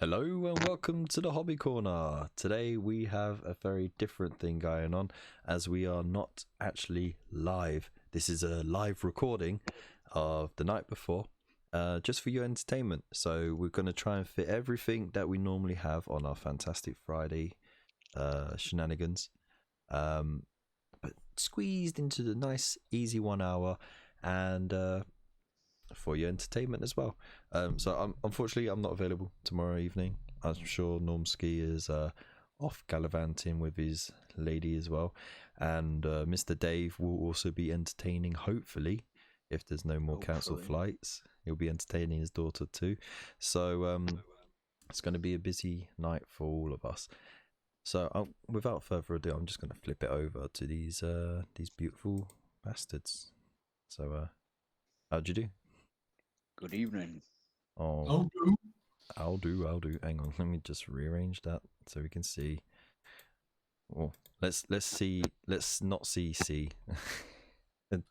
Hello and welcome to the Hobby Corner. Today we have a very different thing going on as we are not actually live. This is a live recording of the night before, just for your entertainment. So we're going to try and fit everything that we normally have on our Fantastic Friday shenanigans, but squeezed into the nice easy 1 hour and for your entertainment as well. Unfortunately I'm not available tomorrow evening. I'm sure Normski is off gallivanting with his lady as well, and Mr. Dave will also be entertaining, hopefully, if there's no more cancelled flights. He'll be entertaining his daughter too, so it's going to be a busy night for all of us. So without further ado, I'm just going to flip it over to these beautiful bastards. So how'd you do? Good evening. Oh, I'll do. Hang on, let me just rearrange that so we can see. Oh, let's see. Let's not see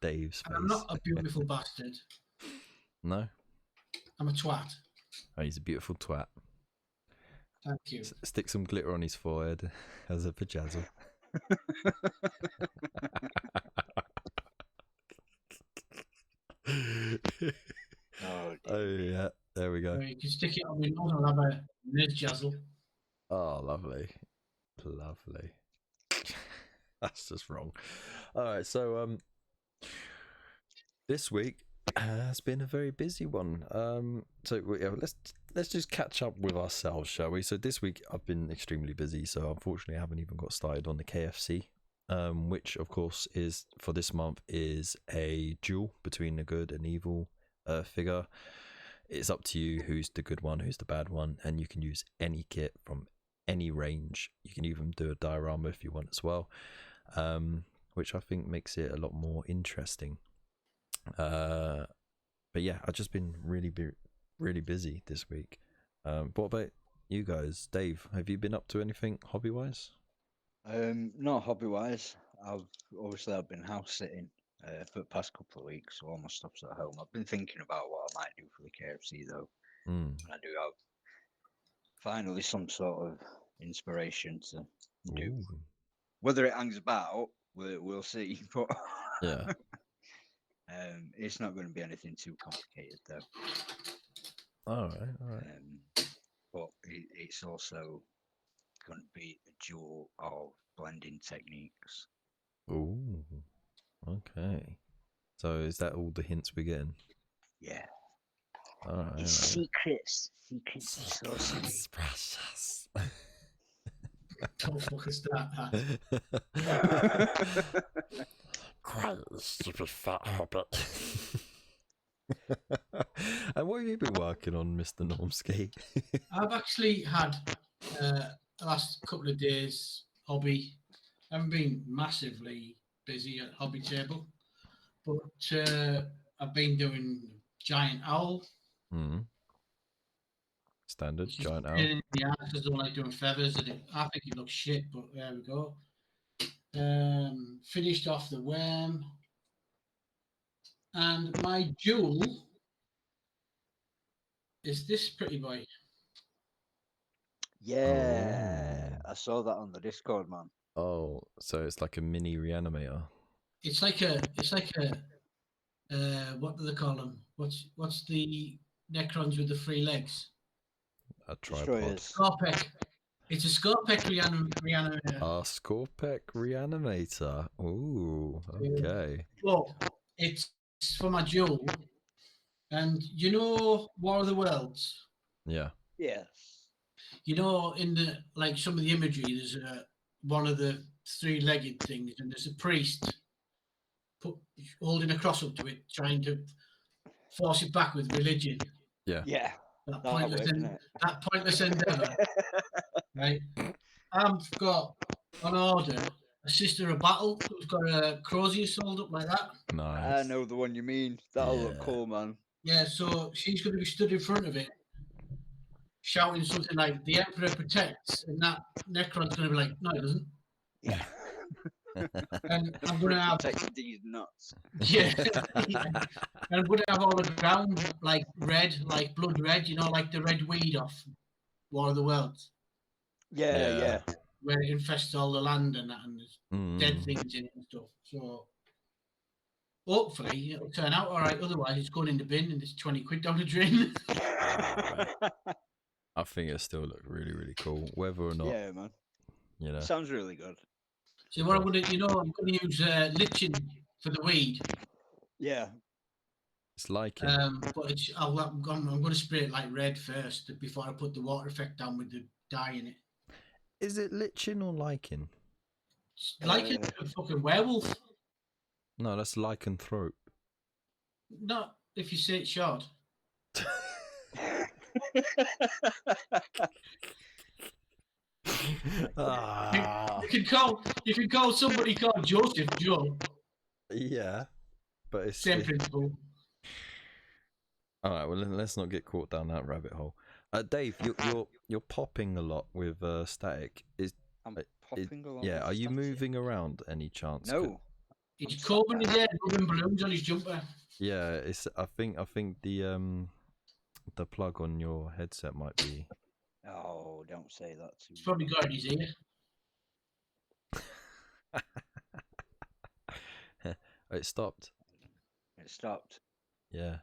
Dave's face. I'm not a beautiful bastard. No, I'm a twat. oh, he's a beautiful twat. Thank you. Stick some glitter on his forehead as a pajazzle. Oh yeah, there we go. You can stick it on my nose and have a jazzle. Oh, lovely. That's just wrong. All right, so this week has been a very busy one. Let's just catch up with ourselves, shall we? So this week I've been extremely busy, so unfortunately I haven't even got started on the KFC, which of course is for this month is a duel between the good and evil figure. It's up to you who's the good one, who's the bad one, and you can use any kit from any range. You can even do a diorama if you want as well, which I think makes it a lot more interesting. But yeah, I've just been really busy this week. What about you guys? Dave, have you been up to anything hobby wise? Not hobby wise. I've been house sitting for the past couple of weeks, so all my stuff's at home. I've been thinking about what I might do for the KFC though. And I do have finally some sort of inspiration to do. Ooh. Whether it hangs about, we'll see. But Yeah. it's not going to be anything too complicated though. All right. But it's also going to be a duel of blending techniques. Ooh. Okay. So is that all the hints we're getting? Yeah. All right. It's secrets. Secrets are so sweet. Precious. Don't fucking start that. Quiet, stupid fat hobbit. And what have you been working on, Mr. Normski? I've actually had the last couple of days hobby. I haven't been massively busy at hobby table, but I've been doing giant owl. Standard giant owl. Yeah, I just don't like doing feathers. I think it looks shit, but there we go. Finished off the worm, and my jewel is this pretty boy. Yeah, I saw that on the Discord, man. Oh, so it's like a mini reanimator. It's like a what do they call them? What's the Necrons with the 3 legs? A tripod. Scorpec. It's a Scorpec reanimator. A Scorpec reanimator. Ooh, okay. Well, it's for my jewel. And you know War of the Worlds? Yeah. Yes. You know, in the some of the imagery, there's one of the 3-legged things, and there's a priest holding a cross up to it, trying to force it back with religion. Yeah. Yeah. That pointless endeavour. Right. I've got on order a Sister of Battle who's got a crozier sold up like that. Nice. I know the one you mean. That'll look cool, man. Yeah, so she's going to be stood in front of it, shouting something like, "The Emperor protects," and that Necron's going to be like, "No, it doesn't." Yeah. And I'm going to have these nuts. yeah, and I'm going to have all the ground like red, like blood red, you know, like the red weed off War of the Worlds, Yeah. where it infests all the land and that, and there's dead Mm. things in it and stuff. So hopefully it'll turn out all right. Otherwise, it's going in the bin and it's 20 quid down the drain. I think it still look really, really cool, whether or not. Yeah, man. You know. Sounds really good. So what I'm going to use lichen for the weed. Yeah. It's liking. But I'm going to spray it like red first before I put the water effect down with the dye in it. Is it lichen or lichen? Lichen a fucking werewolf. No, that's lycanthrope. Not if you say it short. You can call somebody called Joseph Joe. Yeah, but it's Same principle. All right, well let's not get caught down that rabbit hole. Dave, you're popping a lot with static. I'm popping a lot. Yeah, are you moving around any chance? No. He's combing his hair, rubbing balloons on his jumper. Yeah, it's. I think the plug on your headset might be. Oh, don't say that to me. He's probably got it in his ear. It stopped. It stopped. Yeah.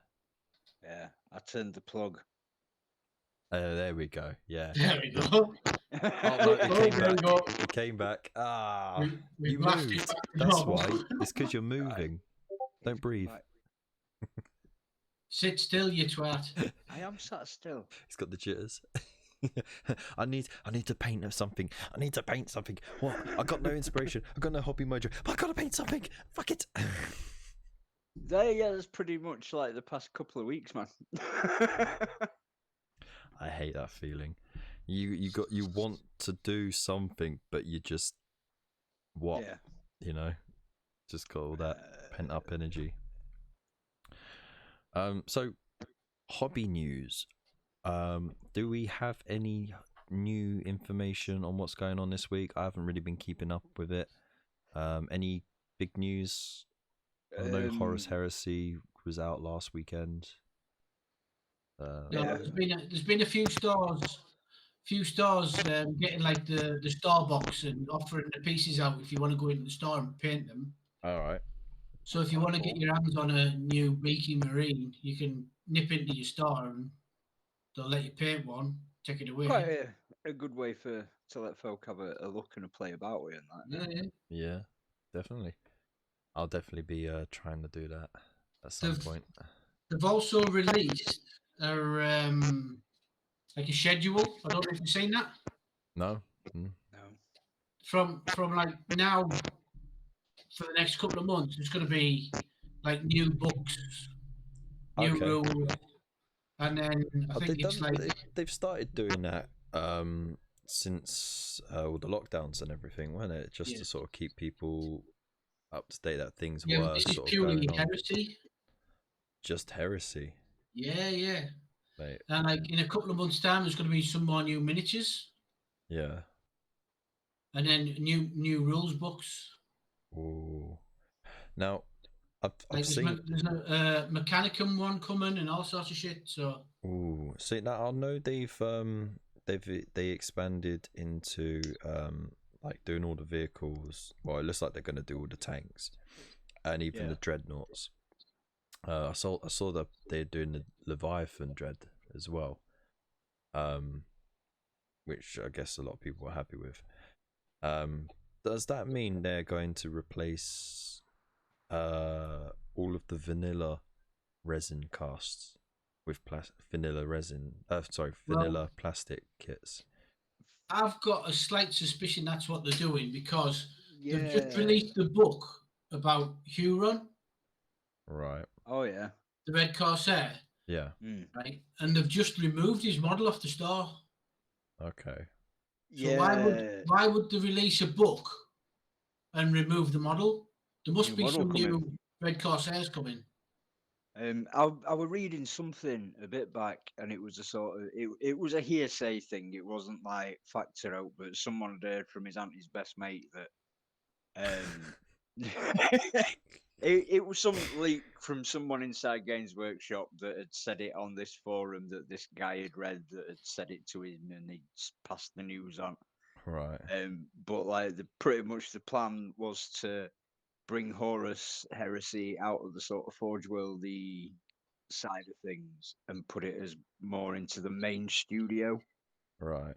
Yeah, I turned the plug. There we go. Yeah. There we go. Oh, no, it came back. Ah, you moved. That's why. It's because you're moving. Don't breathe. Right. Sit still, you twat. I am sat still. He's got the jitters. I need to paint something. I need to paint something. What? I got no inspiration. I got no hobby mojo. But I gotta paint something. Fuck it. Yeah, that's pretty much like the past couple of weeks, man. I hate that feeling. You want to do something, but you just what? Yeah. You know, just got all that pent up energy. So hobby news. Do we have any new information on what's going on this week? I haven't really been keeping up with it. Any big news? I know Horus Heresy was out last weekend. Yeah, there's been a few stores getting like the star box and offering the pieces out if you want to go into the store and paint them. All right. So if you want to get your hands on a new Beaky Marine, you can nip into your store and they'll let you paint one, take it away. Quite a good way to let folk have a look and a play about with that. Yeah, definitely. I'll definitely be trying to do that at some point. They've also released like a schedule. I don't know if you've seen that. No. No. From like now for the next couple of months, there's going to be like new books, new rules, and then I think it's they've started doing that since all the lockdowns and everything, wasn't it? Just to sort of keep people up to date that things were this is sort of purely going heresy. On. Just heresy. Yeah. Mate. And like in a couple of months' time, there's going to be some more new miniatures. Yeah. And then new rules books. Ooh. Now, I've seen there's a Mechanicum one coming and all sorts of shit. So. Ooh. See, now I know they expanded into like doing all the vehicles. Well, it looks like they're going to do all the tanks and even the dreadnoughts. I saw that they're doing the Leviathan dread as well, which I guess a lot of people are happy with. Does that mean they're going to replace all of the vanilla resin casts with vanilla plastic kits? I've got a slight suspicion that's what they're doing because they've just released the book about Huron. Right. Oh yeah. The Red Corsair. Yeah. Right, and they've just removed his model off the store. Okay. So why would they release a book and remove the model? There must be some new Red Corsairs coming. I was reading something a bit back, and it was a sort of it was a hearsay thing. It wasn't like fact or out, but someone had heard from his auntie's best mate that It was some leak from someone inside Games Workshop that had said it on this forum that this guy had read that had said it to him and he'd passed the news on. Right. But like pretty much the plan was to bring Horus Heresy out of the sort of Forge Worldy side of things and put it as more into the main studio. Right.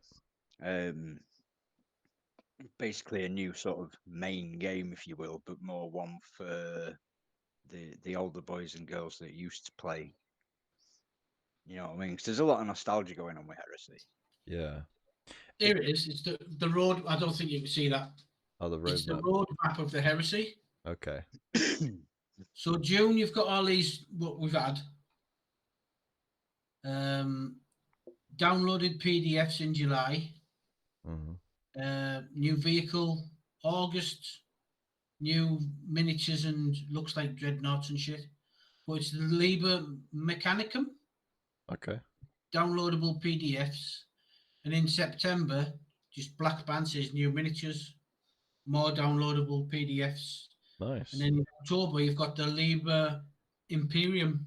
Basically a new sort of main game, if you will, but more one for the older boys and girls that used to play. You know what I mean? Because there's a lot of nostalgia going on with Heresy. Yeah. Here it is. It's the road. I don't think you can see that. Oh, the It's the roadmap. road map of the Heresy. Okay. So June, you've got all these what we've had. Downloaded PDFs in July. New vehicle August. New miniatures and looks like dreadnoughts and shit. But it's the Liber Mechanicum. Okay. Downloadable PDFs. And in September, just black band says new miniatures, more downloadable PDFs. Nice. And then in October, you've got the Liber Imperium.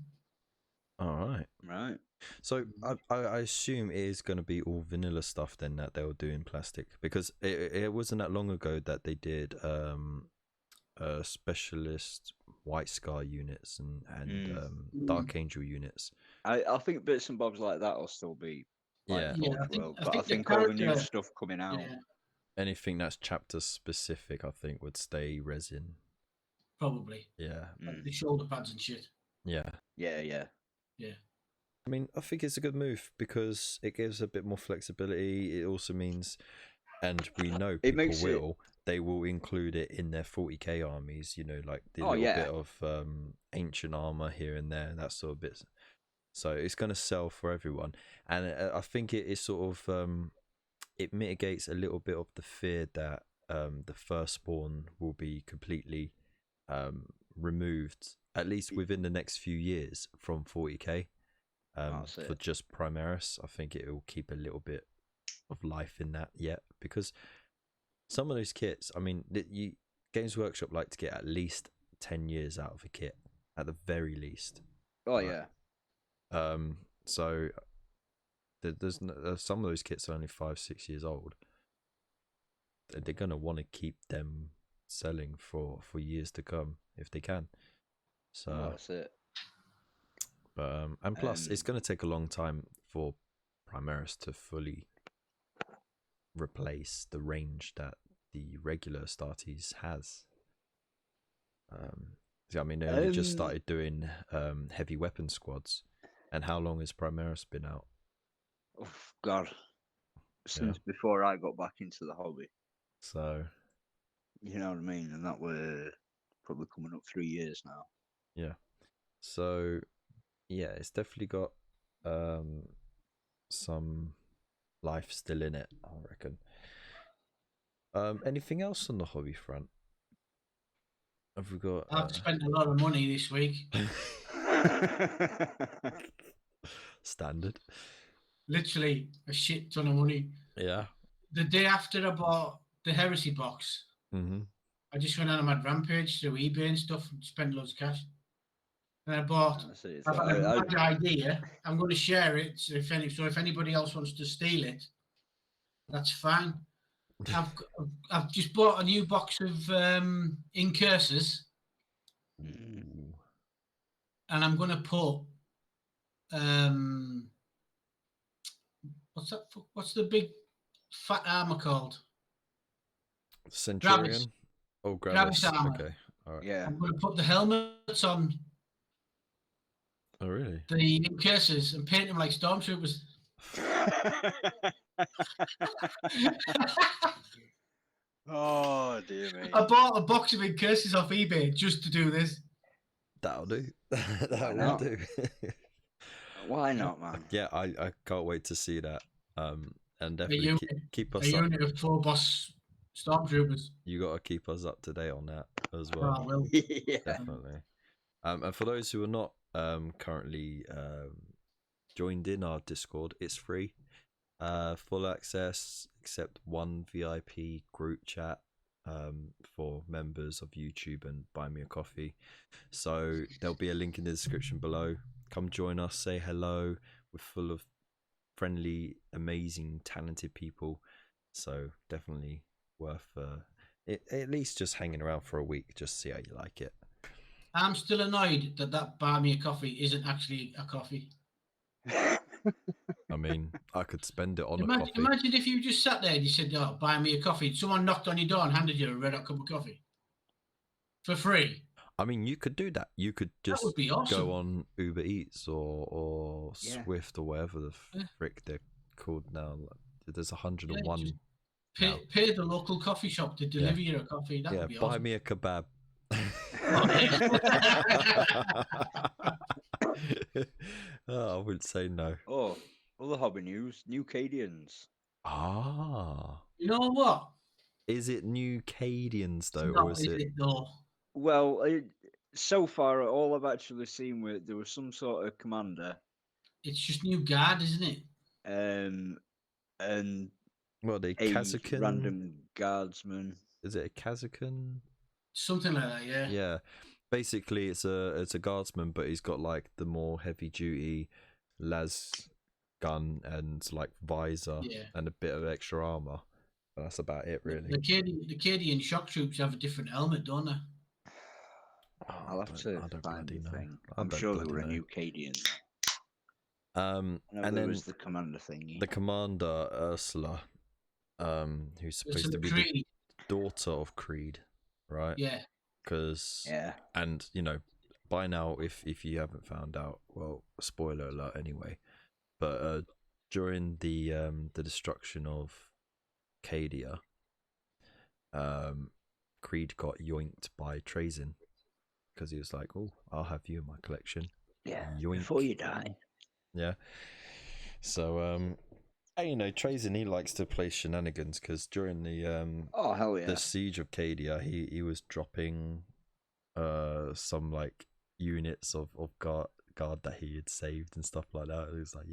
All right. Right. So I assume it is going to be all vanilla stuff then that they'll do in plastic, because it wasn't that long ago that they did specialist White Scar units and Dark Angel units. I think bits and bobs like that will still be like Forge World, but I think all the new stuff coming out. Yeah. Anything that's chapter specific, I think, would stay resin. Probably. Yeah. Like the shoulder pads and shit. Yeah. Yeah. I mean, I think it's a good move because it gives a bit more flexibility. It also means, and we know people they will include it in their 40k armies, you know, like the little bit of ancient armor here and there, that sort of bit. So it's going to sell for everyone. And I think it is sort of, it mitigates a little bit of the fear that the Firstborn will be completely removed, at least within the next few years, from 40k. For just Primaris. I think it will keep a little bit of life in that yet, because some of those kits, I mean, Games Workshop like to get at least 10 years out of a kit at the very least. Oh right? So there's some of those kits are only 5-6 years old. They're gonna want to keep them selling for years to come if they can. So that's it. But and plus, it's going to take a long time for Primaris to fully replace the range that the regular Astartes has. I mean, they only just started doing heavy weapon squads, and how long has Primaris been out? Oh God, since before I got back into the hobby. So, you know what I mean, and that were probably coming up 3 years now. Yeah. So. Yeah, it's definitely got some life still in it, I reckon. Anything else on the hobby front? Have we got? I've spent a lot of money this week. Standard. Literally a shit ton of money. Yeah. The day after I bought the Heresy box, I just went on a mad rampage through eBay and stuff and spent loads of cash. And I bought. I've had a mad idea. I'm going to share it. So if anybody else wants to steal it, that's fine. I've just bought a new box of incursors, and I'm going to put what's the big fat armor called? Centurion. Gravis. Oh, Gravis armor. Okay. All right. Yeah. I'm going to put the helmets on. Oh, really? The incursors and paint them like stormtroopers. Oh, dear me. I bought a box of incursors off eBay just to do this. That'll do. That will do. Why not, man? Yeah, I can't wait to see that. And definitely keep us up. A unit of 4 boss stormtroopers. You got to keep us up to date on that as well. Oh, I will. Yeah. Definitely. And for those who are not currently joined in our Discord, it's free. Full access, except one VIP group chat. for members of YouTube and Buy Me a Coffee. So there'll be a link in the description below. Come join us, say hello. We're full of friendly, amazing, talented people. So definitely worth at least just hanging around for a week, just see how you like it. I'm still annoyed that Buy Me a Coffee isn't actually a coffee. I mean, I could spend it on a coffee. Imagine if you just sat there and you said, "Oh, buy me a coffee." Someone knocked on your door and handed you a red hot cup of coffee for free. I mean, you could do that. You could just would be awesome. go on Uber Eats or Swift or whatever the frick they're called now. There's 101. Pay the local coffee shop to deliver you a coffee. That would be awesome. Buy me a kebab. I wouldn't say no. Oh, other hobby news: New Cadians. Ah. You know what? Is it New Cadians though, or is it? though? Well, so far all I've actually seen there was some sort of commander. It's just New Guard, isn't it? And well, the Kazakhstan random guardsman. Is it a Kazakhstan? Something like that, yeah. Yeah. Basically, it's a guardsman, but he's got like the more heavy duty las gun and like visor and a bit of extra armor. But that's about it, really. The Cadian shock troops have a different helmet, don't they? I'll have to find the thing. I'm sure there were a New Cadian. And then was the commander thingy. The commander Ursula, who's supposed to be the daughter of Creed, right? Yeah. Because and you know, by now, if you haven't found out, well, spoiler alert anyway. But during the destruction of Cadia, Creed got yoinked by Trazyn because he was like, "Oh, I'll have you in my collection." Yeah. Yoink. Before you die. Yeah. So you know, Trazyn, he likes to play shenanigans because during the the siege of Cadia, he was dropping some like units of guard that he had saved and stuff like that. It was like,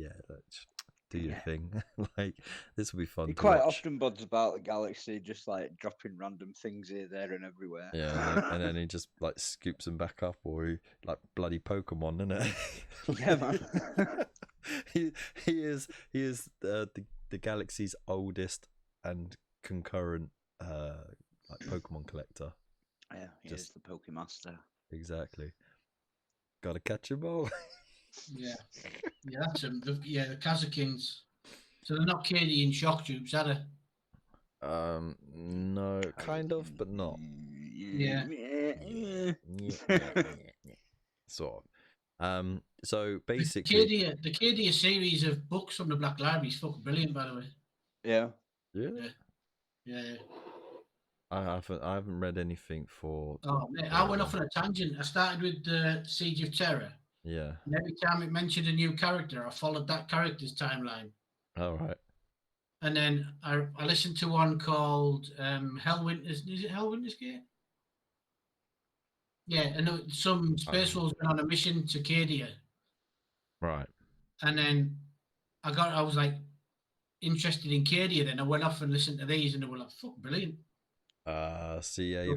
do your thing. Like, this will be fun. He quite often buds about the galaxy, just like dropping random things here, there, and everywhere. Yeah, and then he just like scoops them back up, or he like bloody Pokemon, isn't it? Yeah, man. he is the galaxy's oldest and concurrent like Pokemon collector. Yeah, he is the Pokemaster. Exactly. Gotta catch them all. Yeah, that's them. The Kazakhans. So they're not Cadian shock troops, are they? No, kind of, but not. Yeah. Sort of. So basically, the Cadia series of books from the Black Library is fucking brilliant, by the way. Yeah. Yeah. I haven't read anything for. Oh, mate, I went off on a tangent. I started with the Siege of Terror. Yeah. And every time it mentioned a new character, I followed that character's timeline. All right. And then I listened to one called Hellwinter's. Is it Hellwinter's Gate? Yeah, and some Space Wolves went on a mission to Cadia. Right. And then I was like interested in Cadia. Then I went off and listened to these, and they were like, "Fuck, brilliant." You're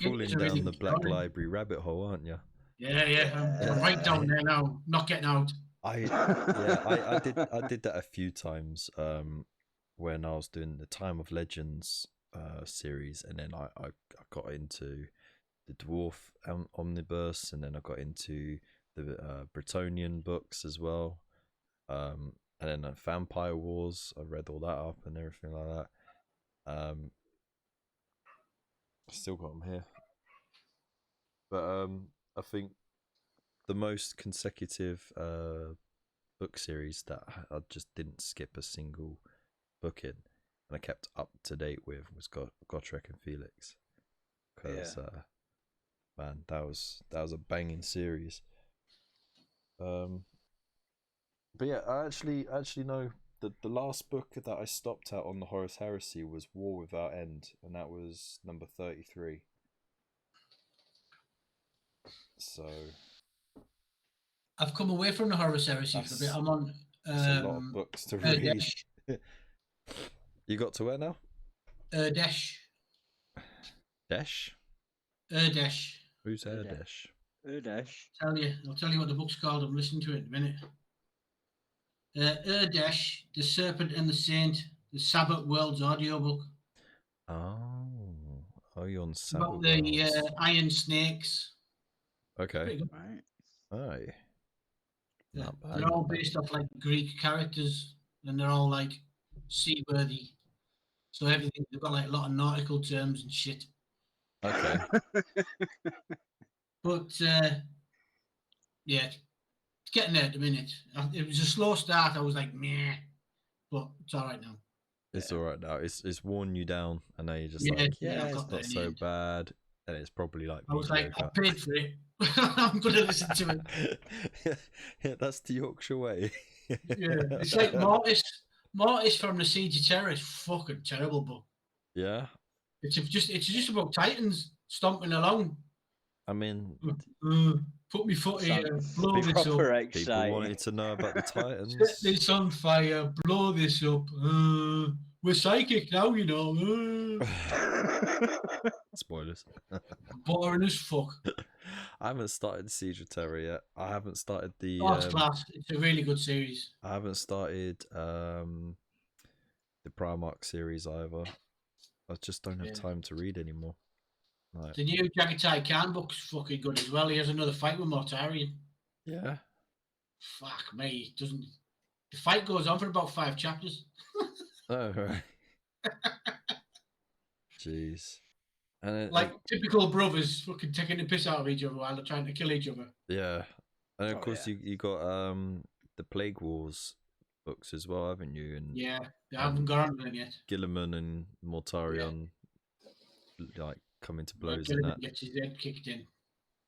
falling down really the Black Library rabbit hole, aren't you? Yeah. I'm right down there now, not getting out. I did that a few times when I was doing the Time of Legends series, and then I got into the Dwarf Omnibus, and then I got into the Bretonian books as well, and then Vampire Wars. I read all that up and everything like that. Still got them here, but I think the most consecutive book series that I just didn't skip a single book in, and I kept up to date with, was Gotrek and Felix, because man, that was a banging series. But yeah, I actually know the last book that I stopped at on the Horus Heresy was War Without End, and that was number 33. So I've come away from the Horus Heresy for a bit. I'm on a lot of books to read. You got to where now? Dash. Desh? Urdesh. Who's Erdesh? Urdesh. I'll tell you what the book's called. I'm listening to it in a minute. Urdesh, The Serpent and the Saint, the Sabbath World's audiobook. Oh, you're on Sabbath About the iron snakes. Okay. Right. Aye. Yeah. Not bad, They're all not bad. based off like Greek characters, and they're all like seaworthy. So everything they've got like a lot of nautical terms and shit. Okay. But yeah, it's getting there at the minute. It was a slow start. I was like, meh, but it's all right now. It's all right now. It's worn you down, and now you're just Yeah, like, yeah, I've it's got that not in the so end. bad, and it's probably like I was like, I mediocre. paid for it. I'm gonna listen to it. Yeah, that's the Yorkshire way. Yeah, it's like Mortis. Mortis from the Siege of Terror is fucking terrible, but Yeah, it's just about Titans stomping along. I mean, Put me foot here, Sounds blow this up. proper people exciting. wanted to know about the Set Titans. this on fire, blow this up. We're psychic now, you know. Spoilers. Boring as fuck. I haven't started Siege of Terror yet. I haven't started the. Oh, it's class. It's a really good series. I haven't started the Primarch series either. I just don't have time to read anymore. Like, The new Jagatai Khan book's fucking good as well. He has another fight with Mortarion. yeah. Fuck me, it doesn't. The fight goes on for about 5 chapters. Oh right. Jeez. And Like typical brothers fucking taking the piss out of each other while they're trying to kill each other. yeah, and of Oh, course yeah. you got the Plague Wars books as well, haven't you? And Yeah, they haven't got on them yet. Gilliman and Mortarion like coming to blows Gilliman and that. gets his head kicked in.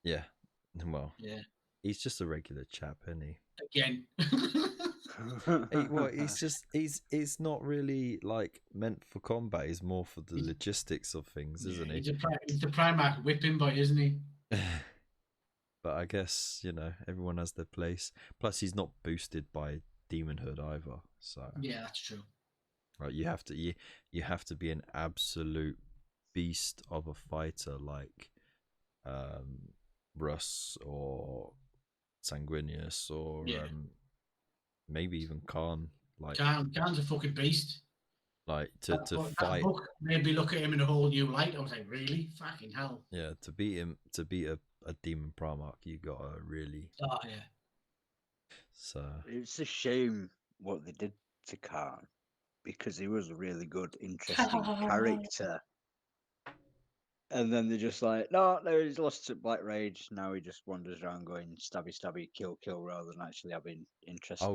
Yeah. Well, Yeah. he's just a regular chap, isn't he? Again. He's not really like meant for combat. He's more for the logistics of things, isn't he? He's the Primarch whipping boy, isn't he? But I guess, everyone has their place. Plus, he's not boosted by demonhood either. So yeah, that's true. Right, you have to be an absolute beast of a fighter like Russ or Sanguinius or maybe even Khan. Like Khan's a fucking beast. Like to fight. That book made me look at him in a whole new light. I was like, really? Fucking hell. Yeah, to beat a demon Primarch, you gotta really. Oh yeah. So it's a shame what they did to Khan, because he was a really good, interesting character. And then they're just like, no, he's lost to Black Rage. Now he just wanders around going stabby, stabby, kill, kill, rather than actually having interesting I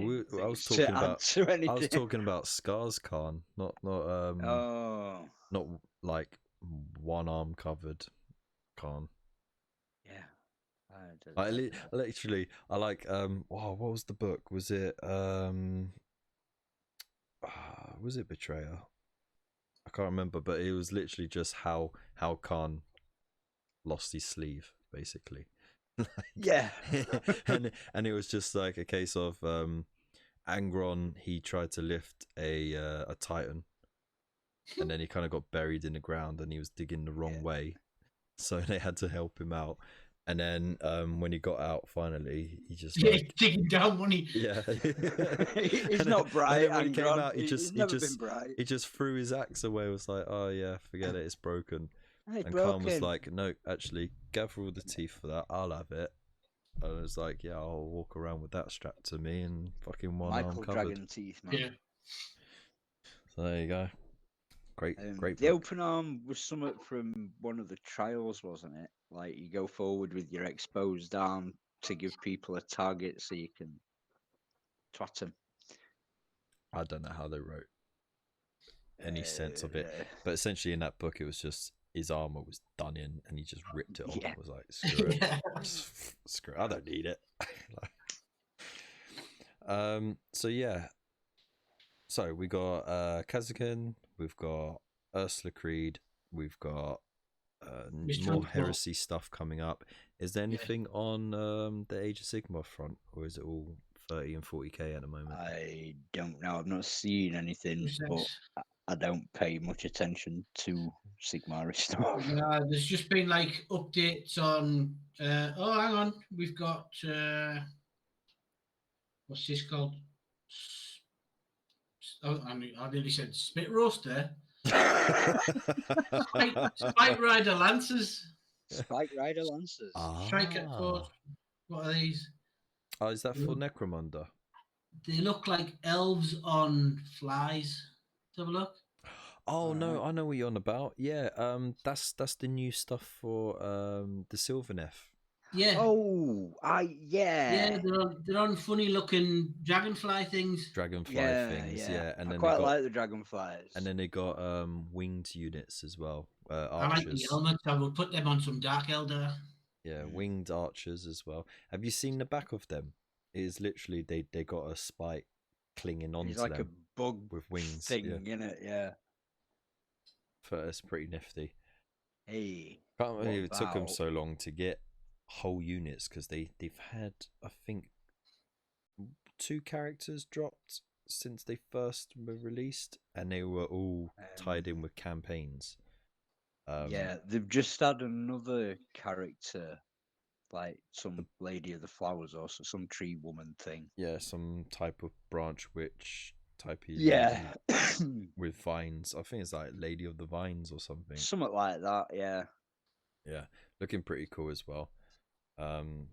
was things talking to answer anything. I was talking about Scars Khan, not oh, not like one arm covered Khan. Yeah. I literally I like what was the book? Was it Betrayer? I can't remember, but it was literally just how Khan lost his sleeve, basically. Yeah. and it was just like a case of Angron, he tried to lift a Titan, and then he kind of got buried in the ground and he was digging the wrong way, so they had to help him out. And then when he got out finally, he just digging down when he he's not bright. When he came out, he just threw his axe away. Was like, oh yeah, forget it, it's broken. And Khan was like, no, actually, gather all the teeth for that. I'll have it. And I was like, yeah, I'll walk around with that strapped to me and fucking one arm covered. Dragon teeth, man. Yeah. So there you go. Great. The open arm was something from one of the trials, wasn't it? Like you go forward with your exposed arm to give people a target so you can twat them. I don't know how they wrote any sense of it, but essentially in that book it was just his armor was done in and he just ripped it off. I was like, screw it. Screw it. I don't need it. So yeah. So we got Kazakin, we've got Ursula Creed, we've got more heresy stuff coming up. Is there anything on the Age of Sigmar front, or is it all 30 and 40k at the moment? I don't know. I've not seen anything, but I don't pay much attention to Sigmar stuff. There's just been like updates on. Oh, hang on, we've got what's this called? Oh, I nearly said spit roast there. Spike Rider Lancers. Spike Rider Lancers. Strike at force. What are these? Oh, is that for Necromunda? They look like elves on flies. Let's have a look. Oh no, I know what you're on about. Yeah, that's the new stuff for the Sylvaneth. Yeah. Oh, Yeah, they're on funny looking dragonfly things. Dragonfly things, yeah. And I then quite they got, like the dragonflies. and then they got winged units as well. Archers. I like the helmets. I would put them on some Dark Elder. Yeah, winged archers as well. Have you seen the back of them? It is literally they got a spike clinging onto them. It's like a bug with wings thing, in it, yeah. It's pretty nifty. Hey, Can't believe it took them so long to get whole units, because they've had, I think, 2 characters dropped since they first were released, and they were all tied in with campaigns. Yeah, they've just had another character, like some Lady of the Flowers or some tree woman thing. Yeah, some type of branch witch type. Yeah, with vines. I think it's like Lady of the Vines or something. Something like that. Yeah. Yeah, looking pretty cool as well.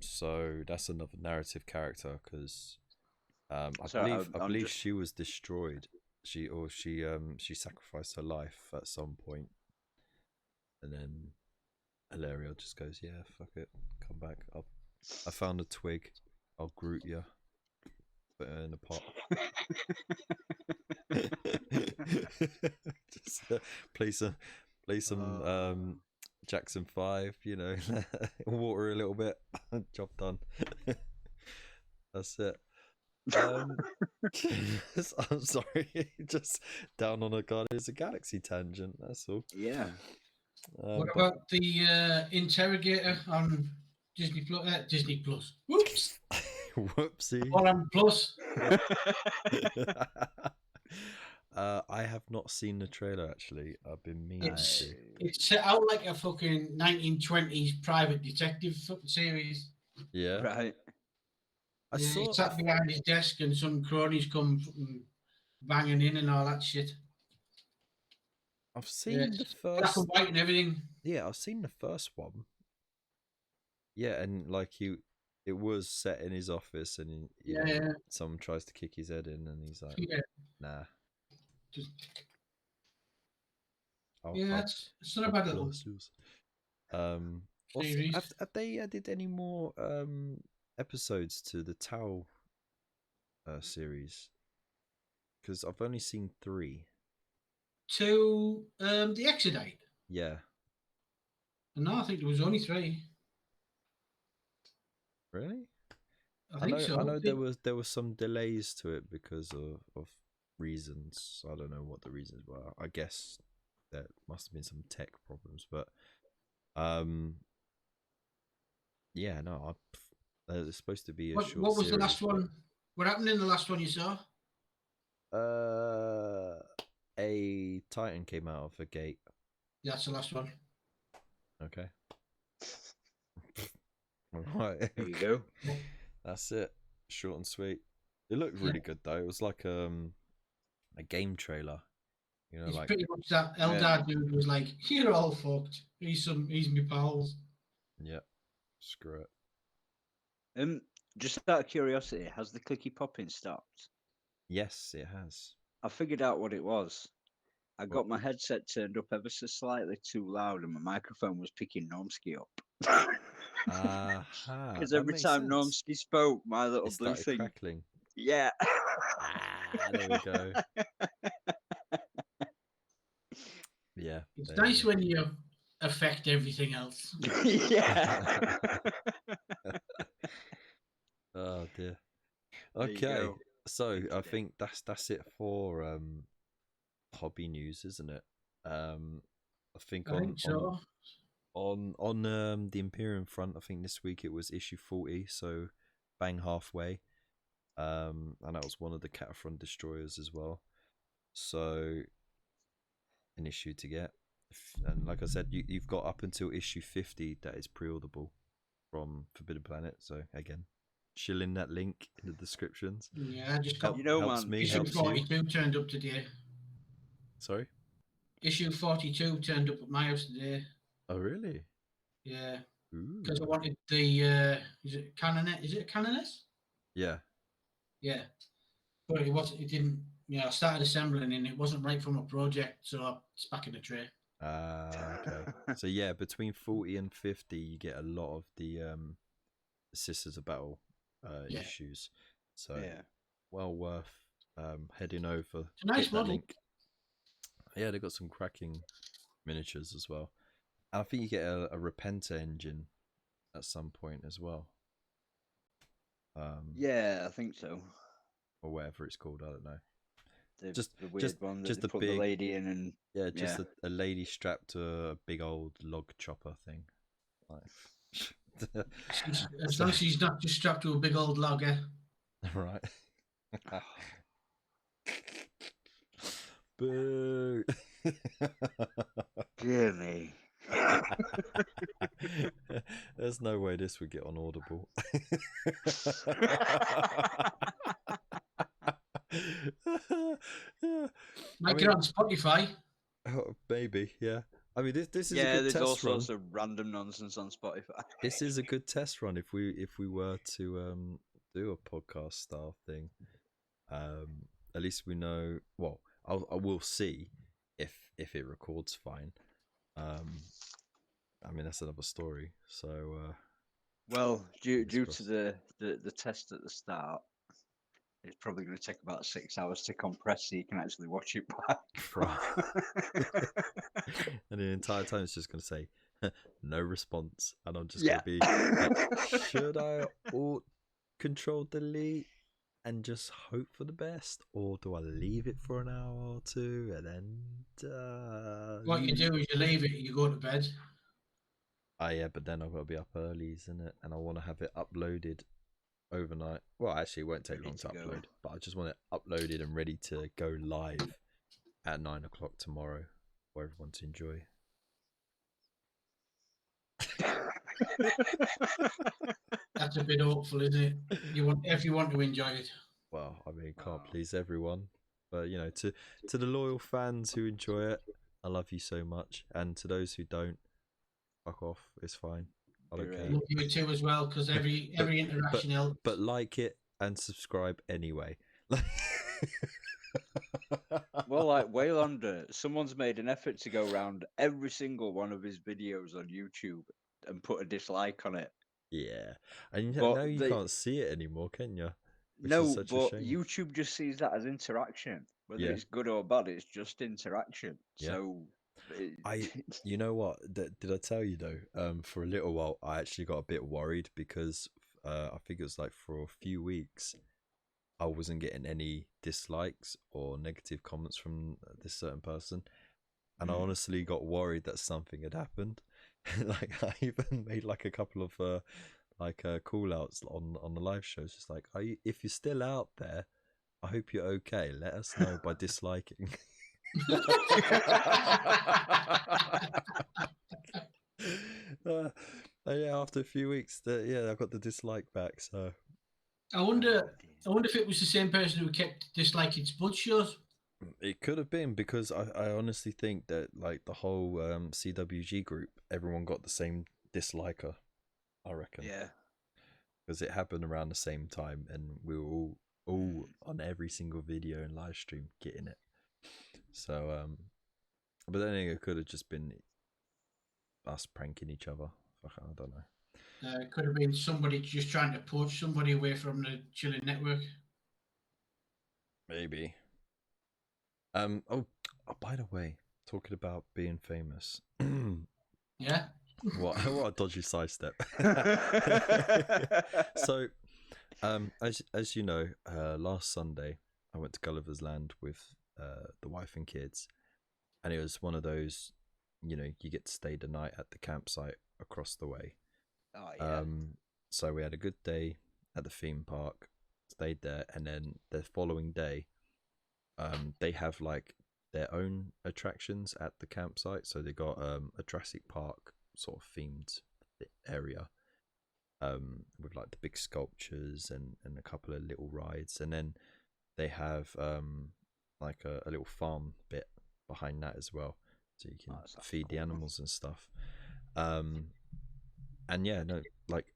So that's another narrative character, because I believe she was destroyed. She sacrificed her life at some point, and then Illyrio just goes, "Yeah, fuck it, come back. I found a twig. I'll Groot you. Put her in a pot." Just play some Jackson 5, water a little bit. Job done. That's it. I'm sorry, just down on a Guardians of the Galaxy tangent, that's all. Yeah. What about the Interrogator on Disney Plus? Whoops. Whoopsie. Or on Plus. I have not seen the trailer, actually. I've been meaning to. It's set out like a fucking 1920s private detective series. Yeah. Right. He sat behind his desk and some cronies come banging in and all that shit. I've seen the first. Black and white and everything. Yeah, I've seen the first one. Yeah, and like it was set in his office, and someone tries to kick his head in, and he's like, "Nah." It's not a bad little. Have they added any more episodes to the Tau series? Because I've only seen 3. To the Exodite? Yeah. No, I think there was only 3. Really? I think so. I know there was some delays to it because of reasons. I don't know what the reasons were. I guess there must have been some tech problems, but yeah, no, it's supposed to be a short. What was the last one? What happened in the last one you saw? A Titan came out of a gate. Yeah, that's the last one. Okay. Right. There you go. That's it. Short and sweet. It looked really good though. It was like a game trailer. It's like pretty much that Eldar dude was like, "You're all fucked. He's my pals." Yep. Screw it. Just out of curiosity, has the clicky popping stopped? Yes, it has. I figured out what it was. I got my headset turned up ever so slightly too loud, and my microphone was picking Normski up. Because every time Normski spoke, my little blue thing crackling. Yeah. There we go. Yeah. It's nice when you affect everything else. Yeah. Oh dear. Okay. So I think that's it for hobby news, isn't it? I think so. On the Imperium front, I think this week it was issue 40, so bang halfway. And that was one of the Cataphrone destroyers as well. So an issue to get. And like I said, you've got up until issue 50 that is pre-orderable from Forbidden Planet. So again, chill in that link in the descriptions. Yeah, I just got helps man, me, issue helps 42 you. turned up today. Sorry? Issue 42 turned up at my house today. Oh, really? Yeah. Ooh. Because I wanted the is it Canoness? Is it a Canoness? Yeah. Yeah. But it didn't, I started assembling and it wasn't right for my project, so it's back in the tray. Okay. So yeah, between 40 and 50 you get a lot of the Sisters of Battle issues. So yeah, well worth heading over. It's a nice hit that model. link. Yeah, they've got some cracking miniatures as well. And I think you get a Repenter engine at some point as well. yeah, I think so. Or whatever it's called, I don't know. The weird one that just they put the lady in, and just a lady strapped to a big old log chopper thing. Like, As long as she's not just strapped to a big old log, eh? Right. Boo. Dear me. There's no way this would get on Audible. Might get on Spotify. Oh, maybe, yeah. I mean, this is a Yeah, good there's test all run. sorts of random nonsense on Spotify. This is a good test run if we were to do a podcast style thing. At least we know. Well, I will see if it records fine. I mean, that's another story. So, well, due to the test at the start, it's probably going to take about 6 hours to compress so you can actually watch it back. And the entire time it's just going to say no response, and I'm just Yeah. going to be like, should I Control Delete and just hope for the best, or do I leave it for an hour or two and then What you do is you leave it, you go to bed. Oh yeah, but then I've got to be up early, isn't it? And I want to have it uploaded overnight. Well, actually, it won't take long to upload, but I just want it uploaded and ready to go live at 9 o'clock tomorrow for everyone to enjoy. That's a bit hopeful, isn't it? You want everyone to enjoy it. Well, I mean, can't please everyone, but you know, to the loyal fans who enjoy it, I love you so much, and to those who don't, fuck off. It's fine. I don't care. Love you too as well, because every interaction helps. But like it and subscribe anyway. Well, like Waylander, someone's made an effort to go around every single one of his videos on YouTube and put a dislike on it. Yeah, and now you can't see it anymore, can you? No, but YouTube just sees that as interaction. Whether it's good or bad, it's just interaction. Yeah. So, you know what? Did I tell you though? For a little while, I actually got a bit worried because I think it was like for a few weeks, I wasn't getting any dislikes or negative comments from this certain person, and I honestly got worried that something had happened. Like I even made like a couple of call outs on the live shows, just like, if you're still out there, I hope you're okay. Let us know by disliking. Yeah, after a few weeks, I got the dislike back. So I wonder if it was the same person who kept disliking Spud shows. It could have been, because I honestly think that like the whole CWG group, everyone got the same disliker, I reckon. Yeah. Because it happened around the same time, and we were all on every single video and live stream getting it. So, but then it could have just been us pranking each other. I don't know. It could have been somebody just trying to poach somebody away from the Chilling Network. Maybe. Oh, by the way, talking about being famous. Yeah. What a dodgy sidestep. So, as you know, last Sunday I went to Gulliver's Land with the wife and kids, and it was one of those, you get to stay the night at the campsite across the way. Oh yeah. So we had a good day at the theme park, stayed there, and then the following day, they have like their own attractions at the campsite. So they got a Jurassic Park sort of themed area, with like the big sculptures and a couple of little rides, and then they have like a little farm bit behind that as well, so you can feed the animals and stuff. And yeah, no, like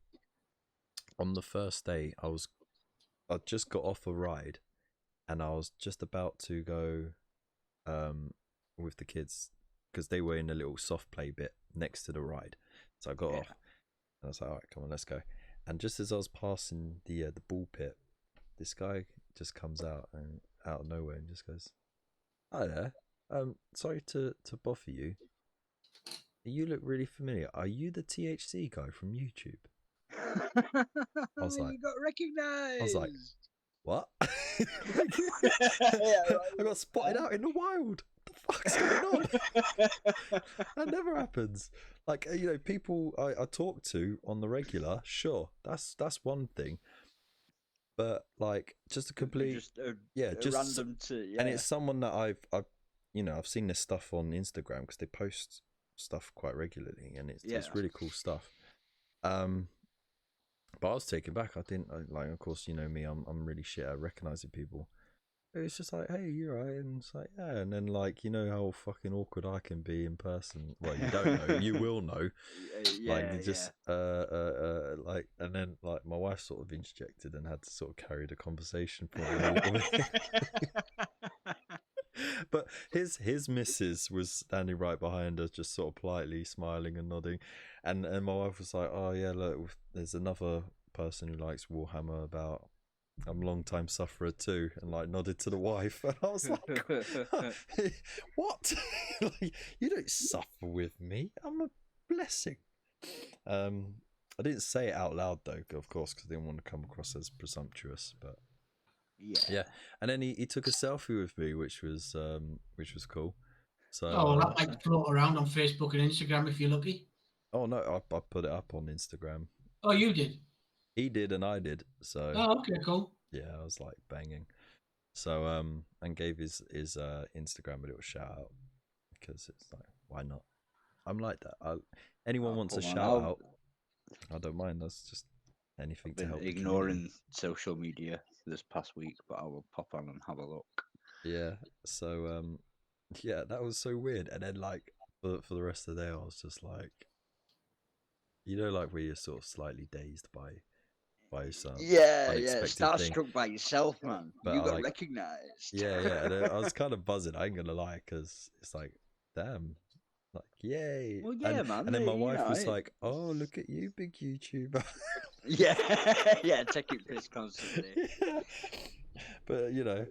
on the first day, I just got off a ride, and I was just about to go with the kids because they were in a little soft play bit next to the ride. So I got off, and I was like, all right, come on, let's go. And just as I was passing the ball pit, this guy just comes out of nowhere and just goes, "Hi there. Sorry to bother you. You look really familiar. Are you the THC guy from YouTube?" I was like, "You got recognized." I was like, "What?" I got spotted out in the wild. What the fuck's going on? That never happens. Like, you know, people I talk to on the regular, sure, that's one thing. But like, just a complete, just random and it's someone that I've I've seen this stuff on Instagram because they post stuff quite regularly, and it's really cool stuff. But I was taken back. I didn't like. Of course, you know me. I'm really shit at recognizing people. It's just like, hey, you're right, and it's like, yeah, and then like, you know how fucking awkward I can be in person. Well, you don't know, you will know. Like, you just like, and then like my wife sort of interjected and had to sort of carry the conversation for me. But his missus was standing right behind us, just sort of politely smiling and nodding, and my wife was like, "Oh yeah, look, there's another person who likes Warhammer about. I'm a long time sufferer too," and like nodded to the wife, and I was like, "What? Like, you don't suffer with me. I'm a blessing." I didn't say it out loud though, of course, because I didn't want to come across as presumptuous, but. Yeah, and then he took a selfie with me, which was cool. So that might float around on Facebook and Instagram if you're lucky. Oh no, I put it up on Instagram. Oh, you did? He did and I did. So okay, cool. Yeah, I was like banging. So and gave his Instagram a little shout out because it's like, why not? I'm like that. Anyone wants a shout out, I don't mind. That's just anything to help. Ignoring social media this past week, but I will pop on and have a look. Yeah. So yeah, that was so weird. And then like for the rest of the day, I was just like, you know, like where you're sort of slightly dazed by some starstruck by yourself, man. But you got like, recognized. Yeah. And I was kind of buzzing. I ain't gonna lie, because it's like, damn. Like, yay. Well, yeah, man. And then my wife was like, "Oh, look at you, big YouTuber." yeah, taking piss constantly. But you know,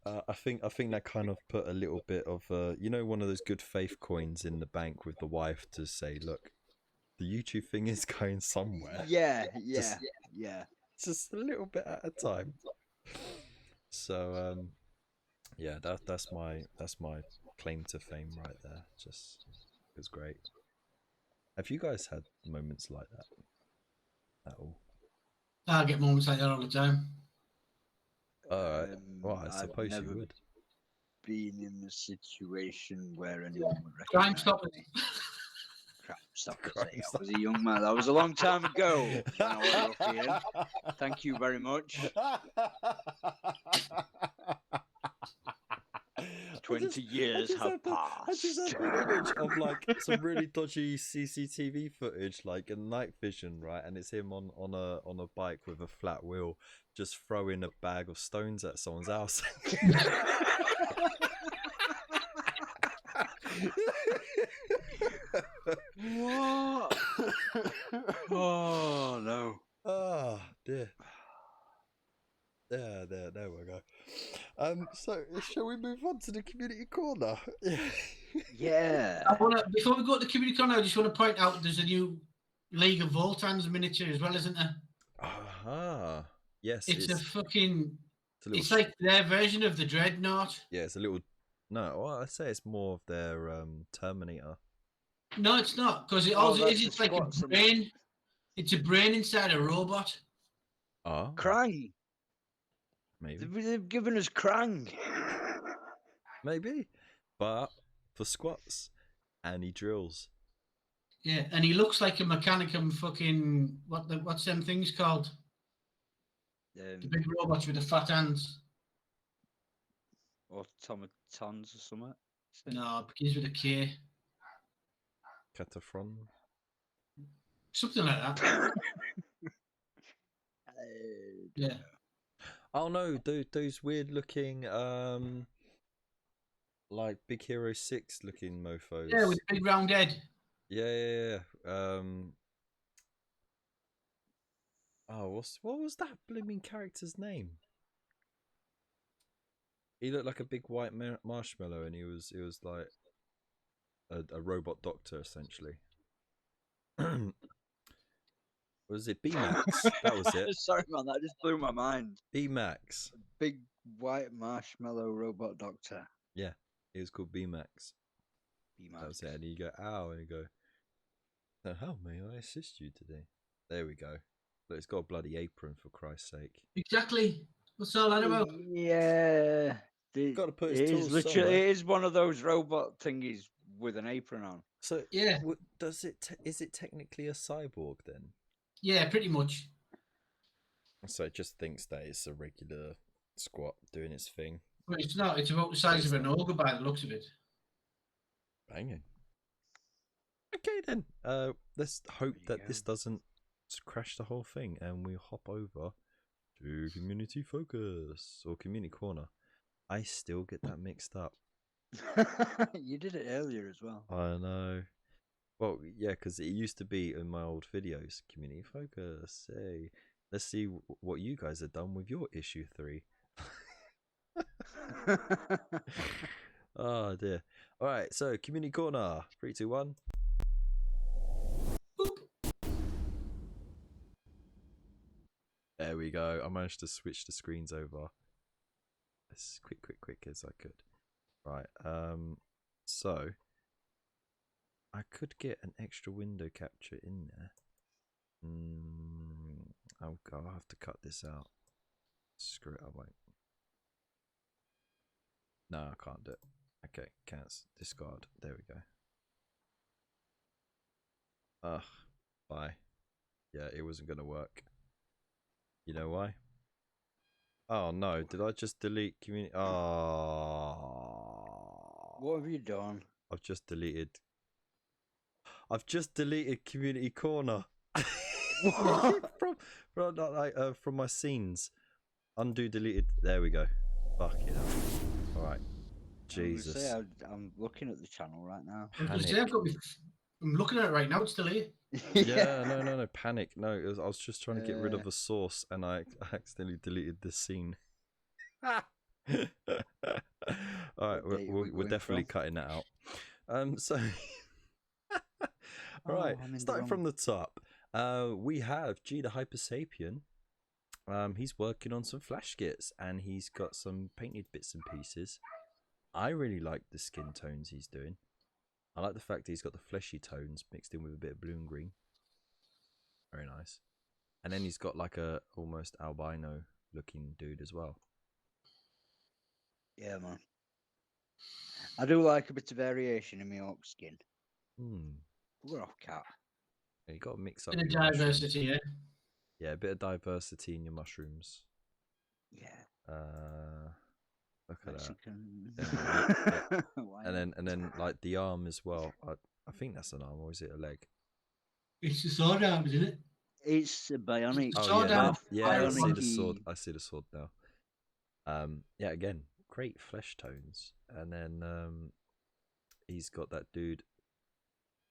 I think that kind of put a little bit of you know, one of those good faith coins in the bank with the wife to say, look, the YouTube thing is going somewhere. Yeah. Just a little bit at a time. So yeah, that's my claim to fame right there. Just, it was great. Have you guys had moments like that at all? I get moments like that all the time. Well, I suppose you would. Been in a situation where anyone would Crime Stoppers. Crime Stoppers. I was a young man. That was a long time ago. Thank you very much. 20 years have passed. I just have an image of like some really dodgy CCTV footage, like in night vision, right? And it's him on a bike with a flat wheel, just throwing a bag of stones at someone's house. What? Oh no. Oh dear. Yeah, there we go. So shall we move on to the community corner? Yeah. Before we go to the community corner, I just want to point out there's a new League of Voltans miniature as well, isn't there? Aha. Yes. It's like their version of the Dreadnought. Yeah, it's a little. No, well, I'd say it's more of their Terminator. No, it's not, because it's like a brain. It's a brain inside a robot. Oh. Krang. Maybe. They've given us Krang. Maybe. but for squats, and he drills. Yeah, and he looks like a mechanic and fucking what's them things called? The big robots with the fat hands. Automatons or something. No, it begins with a K. Catafron. Something like that. Yeah. Oh no, those weird looking like Big Hero 6 looking mofos. Yeah, with a big round head. Yeah. Oh, what was that blooming character's name? He looked like a big white marshmallow, and he was like a robot doctor essentially. Was it B-Max? That was it. Sorry, man, that just blew my mind. B-Max. Big white marshmallow robot doctor. Yeah, he was called B-Max. B-Max. That was it. And you go, ow, and you go, how may I assist you today? There we go. But it's got a bloody apron, for Christ's sake. Exactly. What's all that about? Yeah. Got to put his It is tools literally. somewhere. It is one of those robot thingies with an apron on. So yeah, is it technically a cyborg then? Yeah, pretty much. So it just thinks that it's a regular squat doing its thing. But it's not. It's about the size of an ogre by the looks of it. Banging. Okay then. Let's hope that this doesn't crash the whole thing, and we hop over to community focus or community corner. I still get that mixed up. You did it earlier as well. I know. Well, yeah, because it used to be in my old videos. Community focus. Hey, let's see what you guys have done with your issue 3. Oh dear. All right, so community corner. 3, 2, 1. There we go. I managed to switch the screens over as quick as I could. Right. So I could get an extra window capture in there. Oh god, I'll have to cut this out. Screw it, I won't. No, I can't do it. Okay, cancel. Discard. There we go. Ugh. Bye. Yeah, it wasn't going to work. You know why? Oh no, did I just delete community? Oh. What have you done? I've just deleted community corner. from my scenes. Undo deleted. There we go. Fuck it up. All right. Jesus. I'm looking at the channel right now. I'm looking at it right now. It's still here. Yeah, no, panic. No, I was just trying to get rid of a source, and I accidentally deleted this scene. All right, we're definitely cutting that out. So, all right, starting from the top, we have G the Hyper Sapien. He's working on some flash skits, and he's got some painted bits and pieces. I really like the skin tones he's doing. I like the fact that he's got the fleshy tones mixed in with a bit of blue and green. Very nice. And then he's got like a almost albino looking dude as well. Yeah, man. I do like a bit of variation in my orc skin. We're off cat. Yeah, you got to mix up. Bit of diversity, yeah. Yeah, a bit of diversity in your mushrooms. Yeah. Look at Mexican. that. and then like the arm as well. I think that's an arm, or is it a leg? It's a sword arm, isn't it? It's a bionic. Oh yeah, yeah. I see the sword. I see the sword now. Yeah, again, great flesh tones, and then he's got that dude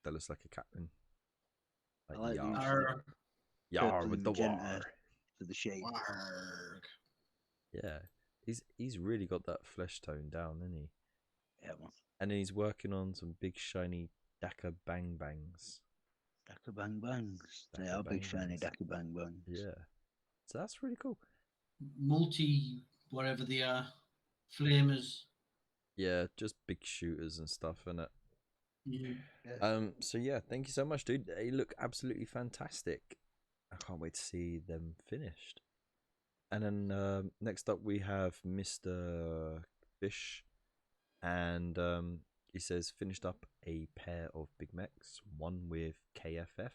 that looks like a captain. Like Yar with the war for the shape. Yeah, he's really got that flesh tone down, isn't he? Yeah, man. And then he's working on some big shiny Daka Bang Bangs. Daka Bang Bangs. They are big shiny Daka Bang Bangs. Yeah, so that's really cool. Whatever they are, flamers. Yeah, just big shooters and stuff, innit? Yeah. So yeah, thank you so much, dude. They look absolutely fantastic. I can't wait to see them finished. And then next up we have Mr. Fish. And he says finished up a pair of big mechs, one with KFF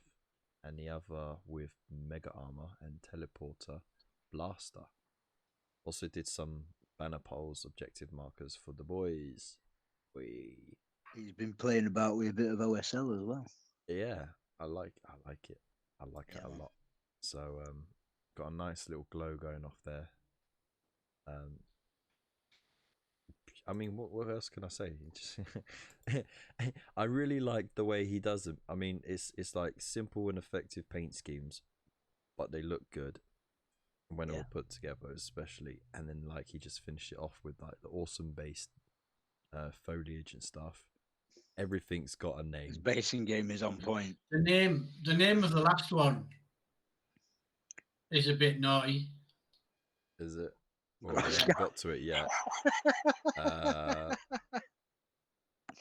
and the other with Mega Armor and Teleporter Blaster. Also did some banner poles, objective markers for the boys. He's been playing about with a bit of OSL as well. Yeah, I like it. I like it a lot. So got a nice little glow going off there. I mean, what else can I say? Just I really like the way he does them. I mean, it's like simple and effective paint schemes, but they look good when all put together, especially. And then like he just finished it off with like the awesome based foliage and stuff. Everything's got a name. His basing game is on point. The name of the last one is a bit naughty. Is it? Well, we haven't got to it yet.